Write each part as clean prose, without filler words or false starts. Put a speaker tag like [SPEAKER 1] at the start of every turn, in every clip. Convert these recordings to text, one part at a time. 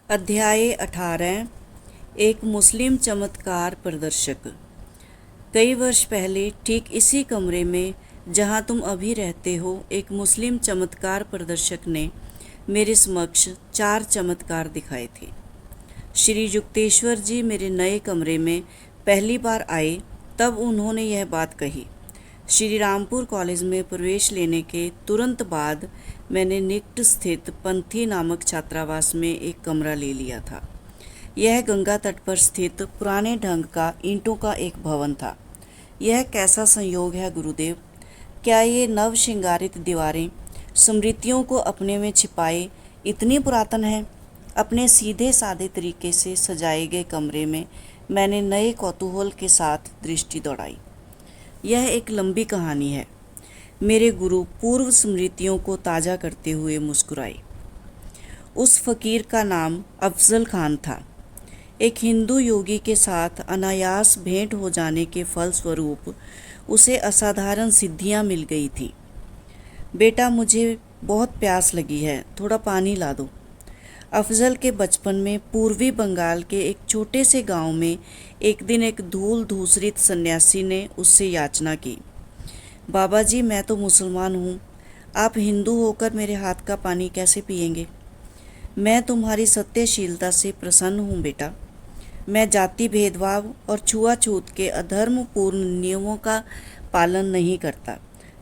[SPEAKER 1] अध्याय 18। एक मुस्लिम चमत्कार प्रदर्शक। कई वर्ष पहले ठीक इसी कमरे में जहां तुम अभी रहते हो, एक मुस्लिम चमत्कार प्रदर्शक ने मेरे समक्ष 4 चमत्कार दिखाए थे। श्री युक्तेश्वर जी मेरे नए कमरे में पहली बार आए तब उन्होंने यह बात कही। श्री रामपुर कॉलेज में प्रवेश लेने के तुरंत बाद मैंने निकट स्थित पंथी नामक छात्रावास में एक कमरा ले लिया था। यह गंगा तट पर स्थित पुराने ढंग का ईंटों का एक भवन था। यह कैसा संयोग है गुरुदेव! क्या ये नव श्रृंगारित दीवारें स्मृतियों को अपने में छिपाए इतनी पुरातन है? अपने सीधे साधे तरीके से सजाए गए कमरे में मैंने नए कौतूहल के साथ दृष्टि दौड़ाई। यह एक लंबी कहानी है। मेरे गुरु पूर्व स्मृतियों को ताज़ा करते हुए मुस्कुराए। उस फकीर का नाम अफजल खान था। एक हिंदू योगी के साथ अनायास भेंट हो जाने के फलस्वरूप उसे असाधारण सिद्धियां मिल गई थी। बेटा, मुझे बहुत प्यास लगी है, थोड़ा पानी ला दो। अफजल के बचपन में पूर्वी बंगाल के एक छोटे से गांव में एक दिन एक धूल धूसरित सन्यासी ने उससे याचना की, बाबा जी, मैं तो मुसलमान हूँ, आप हिंदू होकर मेरे हाथ का पानी कैसे पिएंगे? मैं तुम्हारी सत्यशीलता से प्रसन्न हूँ बेटा। मैं जाति भेदभाव और छुआछूत के अधर्मपूर्ण नियमों का पालन नहीं करता।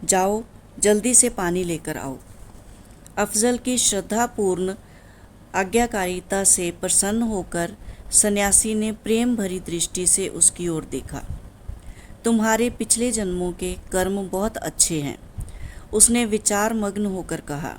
[SPEAKER 1] जाओ, जल्दी से पानी लेकर आओ। अफजल की श्रद्धापूर्ण आज्ञाकारिता से प्रसन्न होकर सन्यासी ने प्रेम भरी दृष्टि से उसकी ओर देखा। तुम्हारे पिछले जन्मों के कर्म बहुत अच्छे हैं, उसने विचार मग्न होकर कहा।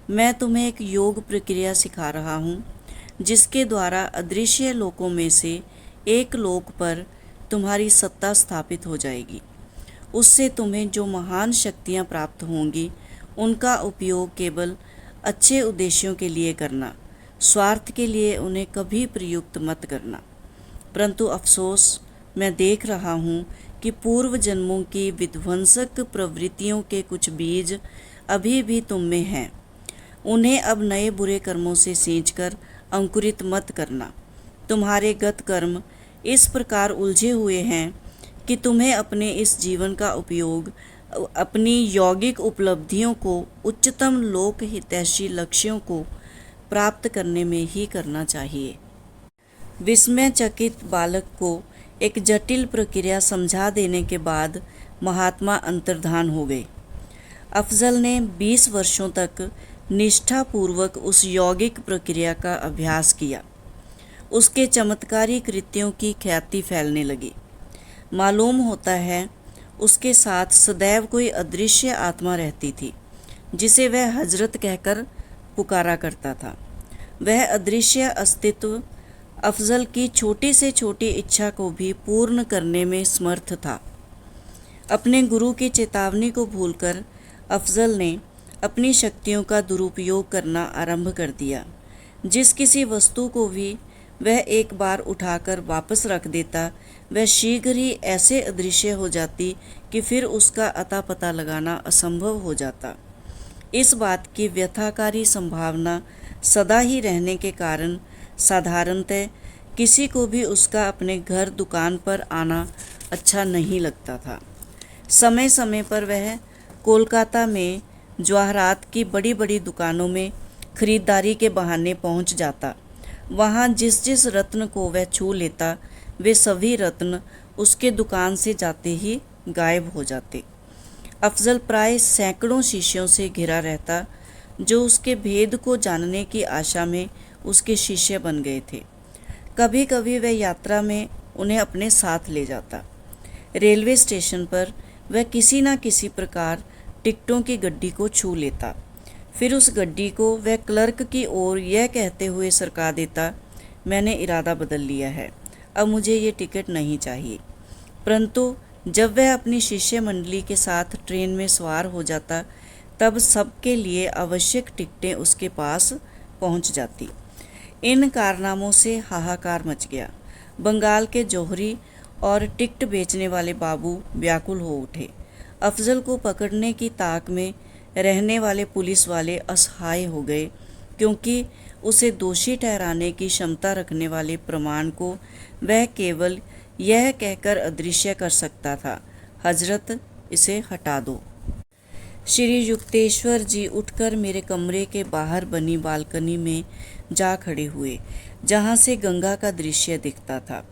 [SPEAKER 1] मैं तुम्हें एक योग प्रक्रिया सिखा रहा हूँ जिसके द्वारा अदृश्य लोकों में से एक लोक पर तुम्हारी सत्ता स्थापित हो जाएगी। उससे तुम्हें जो महान शक्तियाँ प्राप्त होंगी उनका उपयोग केवल अच्छे उद्देश्यों के लिए करना, स्वार्थ के लिए उन्हें कभी प्रयुक्त मत करना। परंतु अफसोस, मैं देख रहा हूँ कि पूर्व जन्मों की विध्वंसक प्रवृत्तियों के कुछ बीज अभी भी तुम में हैं। उन्हें अब नए बुरे कर्मों से सींचकर अंकुरित मत करना। तुम्हारे गत कर्म इस प्रकार उलझे हुए हैं कि तुम्हें अपने इस जीवन का उपयोग अपनी यौगिक उपलब्धियों को, उच्चतम लोक हितैषी लक्ष्यों को प्राप्त करने में ही करना चाहिए। विस्मयचकित बालक को एक जटिल प्रक्रिया समझा देने के बाद महात्मा अंतर्धान हो गए। अफजल ने 20 वर्षों तक निष्ठापूर्वक उस यौगिक प्रक्रिया का अभ्यास किया। उसके चमत्कारी कृत्यों की ख्याति फैलने लगी। मालूम होता है उसके साथ सदैव कोई अदृश्य आत्मा रहती थी जिसे वह हजरत कहकर पुकारा करता था। वह अदृश्य अस्तित्व अफजल की छोटी से छोटी इच्छा को भी पूर्ण करने में समर्थ था। अपने गुरु की चेतावनी को भूलकर अफजल ने अपनी शक्तियों का दुरुपयोग करना आरंभ कर दिया। जिस किसी वस्तु को भी वह एक बार उठाकर वापस रख देता, वह शीघ्र ही ऐसे अदृश्य हो जाती कि फिर उसका अता पता लगाना असंभव हो जाता। इस बात की व्यथाकारी संभावना सदा ही रहने के कारण साधारणतः किसी को भी उसका अपने घर दुकान पर आना अच्छा नहीं लगता था। समय समय पर वह कोलकाता में जवाहरात की बड़ी बड़ी दुकानों में खरीदारी के बहाने पहुंच जाता। वहां जिस जिस रत्न को वह छू लेता, वे सभी रत्न उसके दुकान से जाते ही गायब हो जाते। अफजल प्राय सैकड़ों शिष्यों से घिरा रहता जो उसके भेद को जानने की आशा में उसके शिष्य बन गए थे। कभी कभी वह यात्रा में उन्हें अपने साथ ले जाता। रेलवे स्टेशन पर वह किसी न किसी प्रकार टिकटों की गड्डी को छू लेता। फिर उस गड्डी को वह क्लर्क की ओर यह कहते हुए सरका देता, मैंने इरादा बदल लिया है, अब मुझे ये टिकट नहीं चाहिए। परंतु जब वह अपनी शिष्य मंडली के साथ ट्रेन में सवार हो जाता, तब सबके लिए आवश्यक टिकटें उसके पास पहुंच जाती। इन कारनामों से हाहाकार मच गया। बंगाल के जौहरी और टिकट बेचने वाले बाबू व्याकुल हो उठे। अफजल को पकड़ने की ताक में रहने वाले पुलिस वाले असहाय हो गए क्योंकि उसे दोषी ठहराने की क्षमता रखने वाले प्रमाण को वह केवल यह कहकर अदृश्य कर सकता था, हजरत इसे हटा दो। श्री युक्तेश्वर जी उठकर मेरे कमरे के बाहर बनी बालकनी में जा खड़े हुए, जहाँ से गंगा का दृश्य दिखता था।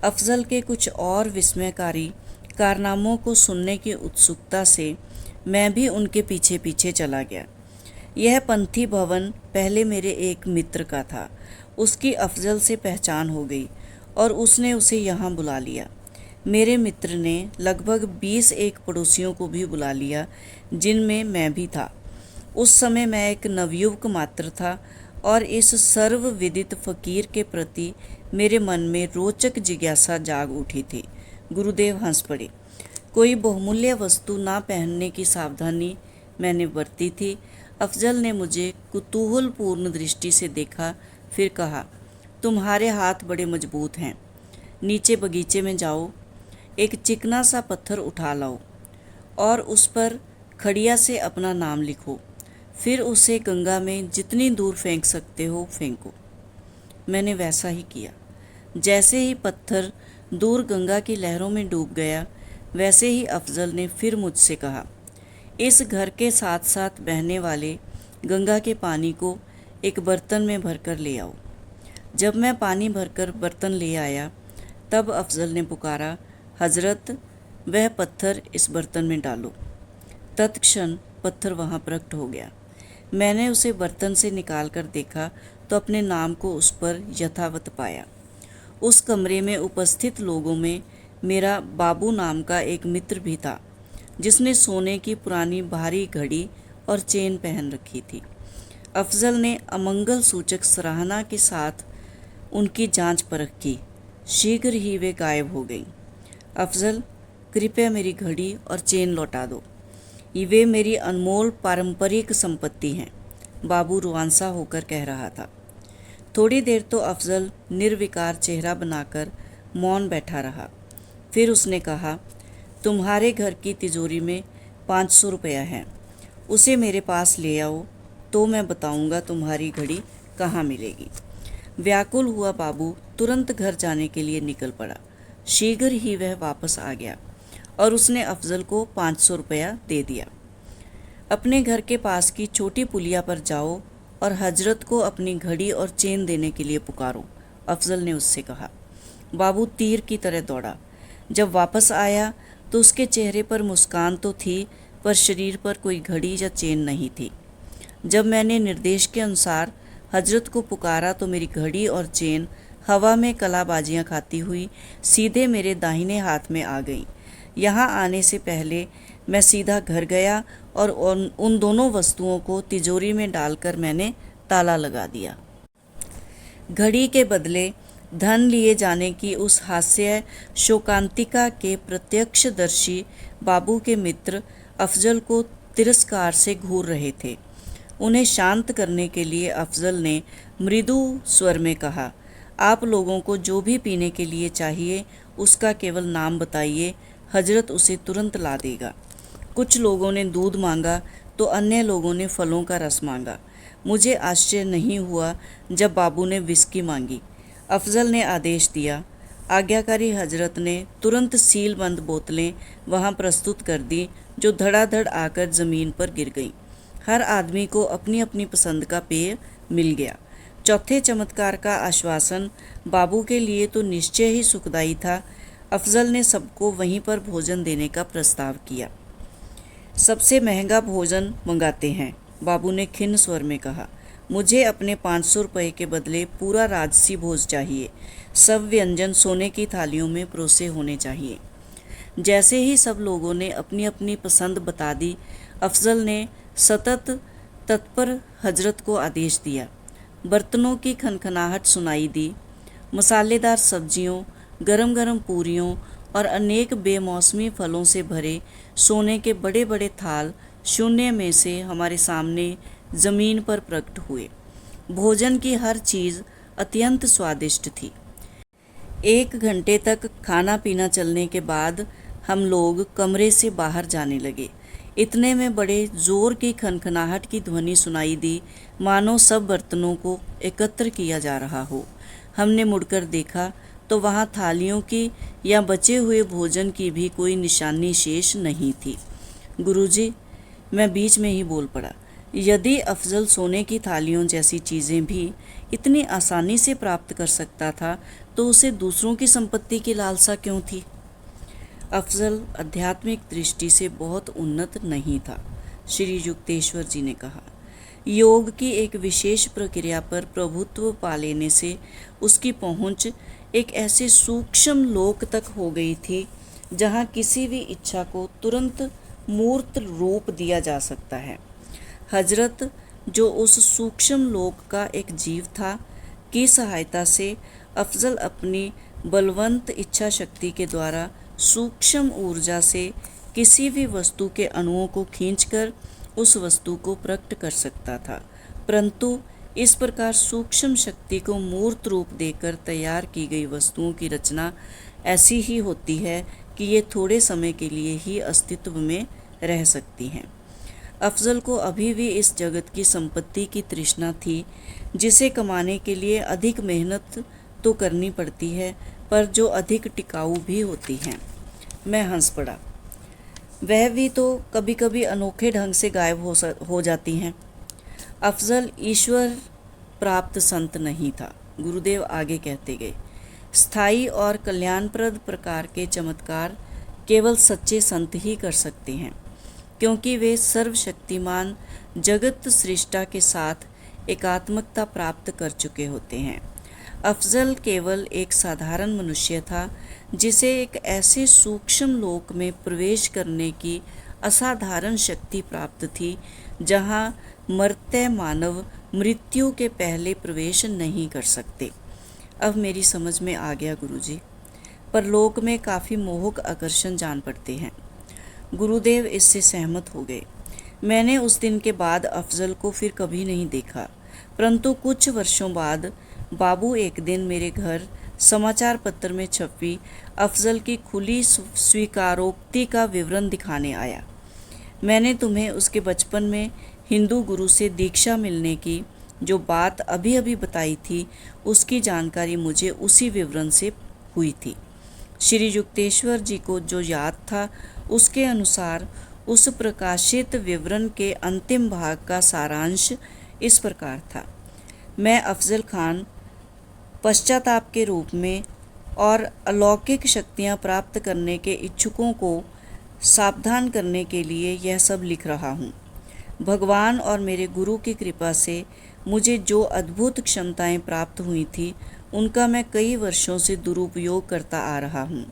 [SPEAKER 1] अफजल के कुछ और विस्मयकारी कारनामों को सुनने की उत्सुकता से मैं भी उनके पीछे पीछे चला गया। यह पंथी भवन पहले मेरे एक मित्र का था। उसकी अफजल से पहचान हो गई और उसने उसे यहाँ बुला लिया। मेरे मित्र ने लगभग 20 एक पड़ोसियों को भी बुला लिया, जिनमें मैं भी था। उस समय मैं एक नवयुवक मात्र था और इस सर्वविदित फकीर के प्रति मेरे मन में रोचक जिज्ञासा जाग उठी थी। गुरुदेव हंस पड़े। कोई बहुमूल्य वस्तु ना पहनने की सावधानी मैंने बरती थी। अफजल ने मुझे कुतूहलपूर्ण दृष्टि से देखा, फिर कहा, तुम्हारे हाथ बड़े मजबूत हैं। नीचे बगीचे में जाओ, एक चिकना सा पत्थर उठा लाओ और उस पर खड़िया से अपना नाम लिखो, फिर उसे गंगा में जितनी दूर फेंक सकते हो फेंको। मैंने वैसा ही किया। जैसे ही पत्थर दूर गंगा की लहरों में डूब गया, वैसे ही अफजल ने फिर मुझसे कहा, इस घर के साथ साथ बहने वाले गंगा के पानी को एक बर्तन में भरकर ले आओ। जब मैं पानी भरकर बर्तन ले आया, तब अफजल ने पुकारा, हजरत वह पत्थर इस बर्तन में डालो। तत्क्षण पत्थर वहाँ प्रकट हो गया। मैंने उसे बर्तन से निकाल कर देखा तो अपने नाम को उस पर यथावत पाया। उस कमरे में उपस्थित लोगों में मेरा बाबू नाम का एक मित्र भी था, जिसने सोने की पुरानी भारी घड़ी और चेन पहन रखी थी। अफजल ने अमंगल सूचक सराहना के साथ उनकी जांच परख की। शीघ्र ही वे गायब हो गईं। अफजल, कृपया मेरी घड़ी और चेन लौटा दो। वे मेरी अनमोल पारंपरिक संपत्ति हैं, बाबू रुआंसा होकर कह रहा था। थोड़ी देर तो अफजल निर्विकार चेहरा बनाकर मौन बैठा रहा। फिर उसने कहा, तुम्हारे घर की तिजोरी में 500 रुपया है, उसे मेरे पास ले आओ तो मैं बताऊंगा तुम्हारी घड़ी कहाँ मिलेगी। व्याकुल हुआ बाबू तुरंत घर जाने के लिए निकल पड़ा। शीघ्र ही वह वापस आ गया और उसने अफजल को 500 रुपया दे दिया। अपने घर के पास की छोटी पुलिया पर जाओ और हजरत को अपनी घड़ी और चेन देने के लिए पुकारो, अफजल ने उससे कहा। बाबू तीर की तरह दौड़ा। जब वापस आया तो उसके चेहरे पर मुस्कान तो थी, पर शरीर पर कोई घड़ी या चेन नहीं थी। जब मैंने निर्देश के अनुसार हजरत को पुकारा तो मेरी घड़ी और चेन हवा में कलाबाजियाँ खाती हुई सीधे मेरे दाहिने हाथ में आ गईं। यहाँ आने से पहले मैं सीधा घर गया और उन दोनों वस्तुओं को तिजोरी में डालकर मैंने ताला लगा दिया। घड़ी के बदले धन लिए जाने की उस हास्य शोकांतिका के प्रत्यक्षदर्शी बाबू के मित्र अफजल को तिरस्कार से घूर रहे थे। उन्हें शांत करने के लिए अफजल ने मृदु स्वर में कहा, आप लोगों को जो भी पीने के लिए चाहिए उसका केवल नाम बताइए, हजरत उसे तुरंत ला देगा। कुछ लोगों ने दूध मांगा तो अन्य लोगों ने फलों का रस मांगा। मुझे आश्चर्य नहीं हुआ जब बाबू ने विस्की मांगी। अफजल ने आदेश दिया। आज्ञाकारी हजरत ने तुरंत सीलबंद बोतलें वहां प्रस्तुत कर दी, जो धड़ाधड़ आकर ज़मीन पर गिर गईं। हर आदमी को अपनी अपनी पसंद का पेय मिल गया। चौथे चमत्कार का आश्वासन बाबू के लिए तो निश्चय ही सुखदायी था। अफजल ने सबको वहीं पर भोजन देने का प्रस्ताव किया। सबसे महंगा भोजन मंगाते हैं, बाबू ने खिन्न स्वर में कहा। मुझे अपने 500 रुपये के बदले पूरा राजसी भोज चाहिए। सब व्यंजन सोने की थालियों में परोसे होने चाहिए। जैसे ही सब लोगों ने अपनी अपनी पसंद बता दी, अफजल ने सतत तत्पर हजरत को आदेश दिया। बर्तनों की खनखनाहट सुनाई दी। मसालेदार सब्जियों, गरम गरम पूरियों और अनेक बेमौसमी फलों से भरे सोने के बड़े बड़े थाल शून्य में से हमारे सामने ज़मीन पर प्रकट हुए। भोजन की हर चीज़ अत्यंत स्वादिष्ट थी। 1 घंटे तक खाना पीना चलने के बाद हम लोग कमरे से बाहर जाने लगे। इतने में बड़े जोर की खनखनाहट की ध्वनि सुनाई दी, मानो सब बर्तनों को एकत्र किया जा रहा हो। हमने मुड़कर देखा तो वहाँ थालियों की या बचे हुए भोजन की भी कोई निशानी शेष नहीं थी। गुरुजी, मैं बीच में ही बोल पड़ा, यदि अफजल सोने की थालियों जैसी चीज़ें भी इतनी आसानी से प्राप्त कर सकता था तो उसे दूसरों की संपत्ति की लालसा क्यों थी? अफजल आध्यात्मिक दृष्टि से बहुत उन्नत नहीं था, श्री युक्तेश्वर जी ने कहा। योग की एक विशेष प्रक्रिया पर प्रभुत्व पा लेने से उसकी पहुंच एक ऐसे सूक्ष्म लोक तक हो गई थी जहां किसी भी इच्छा को तुरंत मूर्त रूप दिया जा सकता है। हजरत, जो उस सूक्ष्म लोक का एक जीव था, की सहायता से अफजल अपनी बलवंत इच्छा शक्ति के द्वारा सूक्ष्म ऊर्जा से किसी भी वस्तु के अणुओं को खींचकर उस वस्तु को प्रकट कर सकता था। परंतु इस प्रकार सूक्ष्म शक्ति को मूर्त रूप देकर तैयार की गई वस्तुओं की रचना ऐसी ही होती है कि ये थोड़े समय के लिए ही अस्तित्व में रह सकती हैं। अफजल को अभी भी इस जगत की संपत्ति की तृष्णा थी, जिसे कमाने के लिए अधिक मेहनत तो करनी पड़ती है, पर जो अधिक टिकाऊ भी होती हैं। मैं हंस पड़ा। वह भी तो कभी कभी अनोखे ढंग से गायब हो जाती हैं। अफजल ईश्वर प्राप्त संत नहीं था, गुरुदेव आगे कहते गए। स्थायी और कल्याणप्रद प्रकार के चमत्कार केवल सच्चे संत ही कर सकते हैं, क्योंकि वे सर्वशक्तिमान जगत सृष्टा के साथ एकात्मकता प्राप्त कर चुके होते हैं। अफजल केवल एक साधारण मनुष्य था, जिसे एक ऐसे सूक्ष्म लोक में प्रवेश करने की असाधारण शक्ति प्राप्त थी जहाँ मरते मानव मृत्यु के पहले प्रवेश नहीं कर सकते। अब मेरी समझ में आ गया गुरुजी, पर लोक में काफ़ी मोहक आकर्षण जान पड़ते हैं। गुरुदेव इससे सहमत हो गए। मैंने उस दिन के बाद अफजल को फिर कभी नहीं देखा, परंतु कुछ वर्षों बाद बाबू एक दिन मेरे घर समाचार पत्र में छपी अफजल की खुली स्वीकारोक्ति का विवरण दिखाने आया। मैंने तुम्हें उसके बचपन में हिंदू गुरु से दीक्षा मिलने की जो बात अभी अभी बताई थी, उसकी जानकारी मुझे उसी विवरण से हुई थी। श्री युक्तेश्वर जी को जो याद था, उसके अनुसार उस प्रकाशित विवरण के अंतिम भाग का सारांश इस प्रकार था। मैं अफजल खान पश्चाताप के रूप में और अलौकिक शक्तियां प्राप्त करने के इच्छुकों को सावधान करने के लिए यह सब लिख रहा हूँ। भगवान और मेरे गुरु की कृपा से मुझे जो अद्भुत क्षमताएं प्राप्त हुई थी, उनका मैं कई वर्षों से दुरुपयोग करता आ रहा हूँ।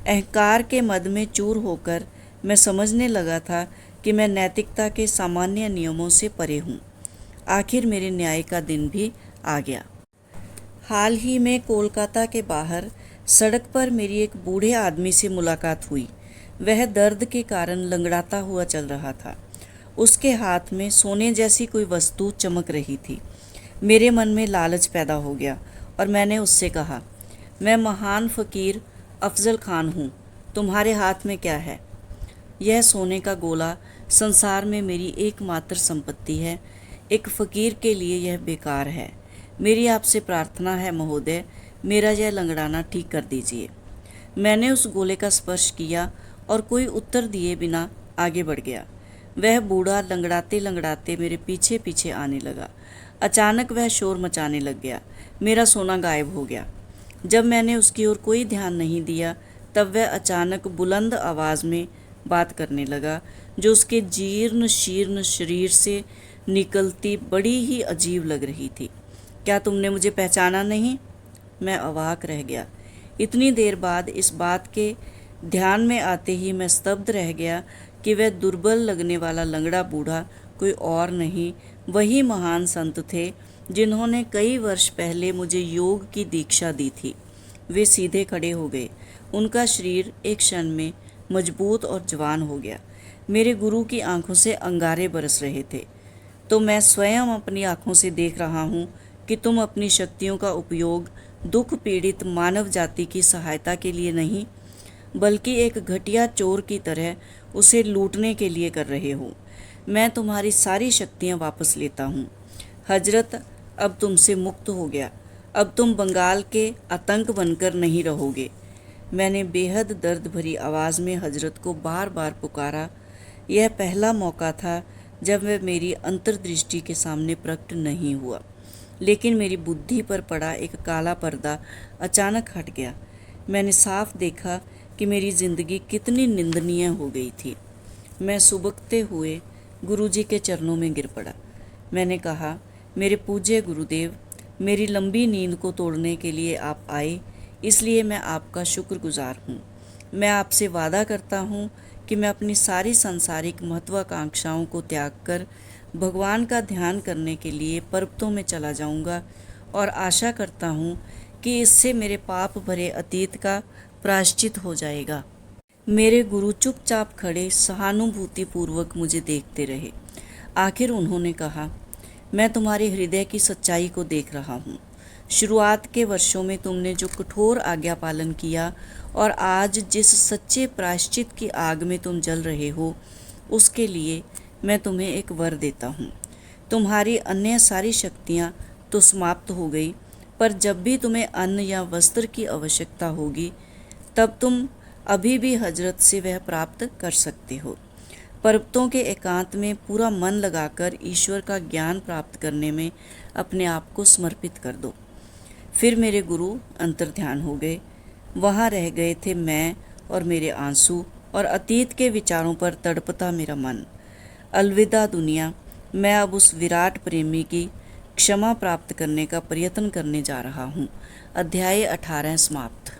[SPEAKER 1] अहंकार के मद में चूर होकर मैं समझने लगा था कि मैं नैतिकता के सामान्य नियमों से परे हूँ। आखिर मेरे न्याय का दिन भी आ गया। हाल ही में कोलकाता के बाहर सड़क पर मेरी एक बूढ़े आदमी से मुलाकात हुई। वह दर्द के कारण लंगड़ाता हुआ चल रहा था। उसके हाथ में सोने जैसी कोई वस्तु चमक रही थी। मेरे मन में लालच पैदा हो गया और मैंने उससे कहा, मैं महान फ़कीर अफजल खान हूँ, तुम्हारे हाथ में क्या है? यह सोने का गोला संसार में मेरी एकमात्र संपत्ति है। एक फ़कीर के लिए यह बेकार है। मेरी आपसे प्रार्थना है महोदय, मेरा यह लंगड़ाना ठीक कर दीजिए। मैंने उस गोले का स्पर्श किया और कोई उत्तर दिए बिना आगे बढ़ गया। वह बूढ़ा लंगड़ाते लंगड़ाते मेरे पीछे पीछे आने लगा। अचानक वह शोर मचाने लग गया। मेरा सोना गायब हो गया। जब मैंने उसकी ओर कोई ध्यान नहीं दिया, तब वह अचानक बुलंद आवाज़ में बात करने लगा, जो उसके जीर्ण शीर्ण शरीर से निकलती बड़ी ही अजीब लग रही थी। क्या तुमने मुझे पहचाना नहीं? मैं अवाक रह गया। इतनी देर बाद इस बात के ध्यान में आते ही मैं स्तब्ध रह गया कि वह दुर्बल लगने वाला लंगड़ा बूढ़ा कोई और नहीं, वही महान संत थे जिन्होंने कई वर्ष पहले मुझे योग की दीक्षा दी थी। वे सीधे खड़े हो गए। उनका शरीर एक क्षण में मजबूत और जवान हो गया। मेरे गुरु की आंखों से अंगारे बरस रहे थे। तो मैं स्वयं अपनी आंखों से देख रहा हूँ कि तुम अपनी शक्तियों का उपयोग दुख पीड़ित मानव जाति की सहायता के लिए नहीं, बल्कि एक घटिया चोर की तरह उसे लूटने के लिए कर रहे हो। मैं तुम्हारी सारी शक्तियाँ वापस लेता हूँ। हजरत, अब तुमसे मुक्त हो गया। अब तुम बंगाल के आतंक बनकर नहीं रहोगे। मैंने बेहद दर्द भरी आवाज़ में हजरत को बार बार पुकारा। यह पहला मौका था जब वह मेरी अंतर्दृष्टि के सामने प्रकट नहीं हुआ, लेकिन मेरी बुद्धि पर पड़ा एक काला पर्दा अचानक हट गया। मैंने साफ देखा कि मेरी ज़िंदगी कितनी निंदनीय हो गई थी। मैं सुबकते हुए गुरुजी के चरणों में गिर पड़ा। मैंने कहा, मेरे पूज्य गुरुदेव, मेरी लंबी नींद को तोड़ने के लिए आप आए, इसलिए मैं आपका शुक्रगुजार हूँ। मैं आपसे वादा करता हूँ कि मैं अपनी सारी सांसारिक महत्वाकांक्षाओं को त्याग कर भगवान का ध्यान करने के लिए पर्वतों में चला जाऊँगा और आशा करता हूँ कि इससे मेरे पाप भरे अतीत का प्रायश्चित हो जाएगा। मेरे गुरु चुपचाप खड़े सहानुभूतिपूर्वक मुझे देखते रहे। आखिर उन्होंने कहा, मैं तुम्हारे हृदय की सच्चाई को देख रहा हूँ। शुरुआत के वर्षों में तुमने जो कठोर आज्ञा पालन किया और आज जिस सच्चे प्रायश्चित की आग में तुम जल रहे हो, उसके लिए मैं तुम्हें एक वर देता हूँ। तुम्हारी अन्य सारी शक्तियाँ तो समाप्त हो गई, पर जब भी तुम्हें अन्न या वस्त्र की आवश्यकता होगी, तब तुम अभी भी हजरत से वह प्राप्त कर सकते हो। पर्वतों के एकांत में पूरा मन लगाकर ईश्वर का ज्ञान प्राप्त करने में अपने आप को समर्पित कर दो। फिर मेरे गुरु अंतर्ध्यान हो गए। वहाँ रह गए थे मैं और मेरे आंसू और अतीत के विचारों पर तड़पता मेरा मन। अलविदा दुनिया। मैं अब उस विराट प्रेमी की क्षमा प्राप्त करने का प्रयत्न करने जा रहा हूँ। अध्याय 18 समाप्त।